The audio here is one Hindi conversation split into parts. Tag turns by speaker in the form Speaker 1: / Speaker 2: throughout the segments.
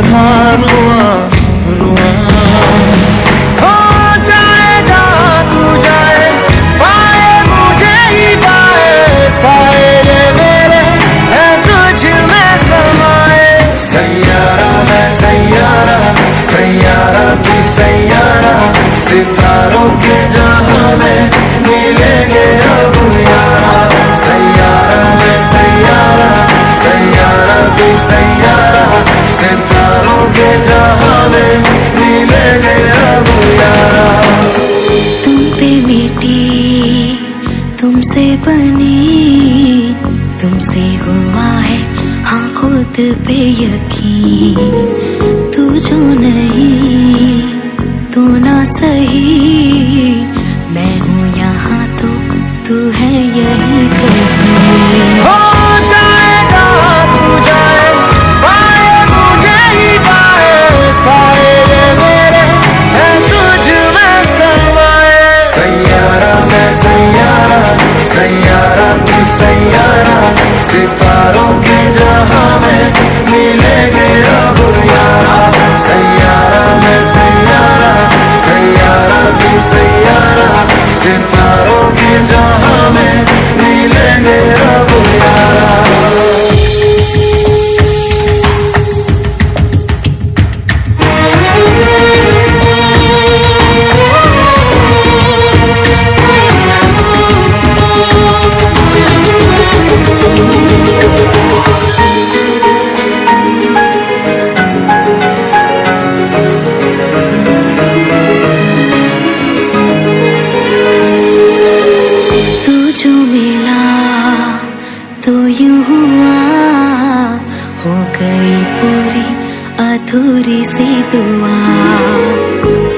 Speaker 1: तरह रुआ रुआ। हो जाए जहाँ तू जाए, पाए मुझे ही पाए, साए ये मेरे है तुझ में समाए। सैयारा मैं सैयारा, सैयारा तू सैयारा, सितारों के जहां में मिलेंगे अब यारा। सैयारा मैं सैयारा, सैयारा तू सैयारा, सितारों के जहां में मिलेंगे अब यारा।
Speaker 2: तुम पे मिटी, तुमसे बनी, तुमसे हुआ है हाँ खुद पे यकीन। तू जो नहीं, तू ना सही, मैं हूँ यहाँ तो तू है यही कहीं।
Speaker 1: हो जाए जहाँ तू जाए, पाए मुझे ही पाए, साए ये मेरे है तुझ में समाए। सैयारा मैं सैयारा, सैयारा तू सैयारा, सितारों के जहां में मिलेंगे अब यारा। सैयारा मैं सैयारा, सैयारा तू सैयारा, सितारों के जहां में मिलेंगे अब यारा।
Speaker 2: अधूरी सी दुआ,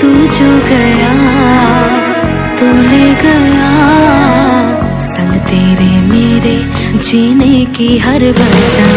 Speaker 2: तू जो गया तू ले गया, संग तेरे मेरे जीने की हर वजह।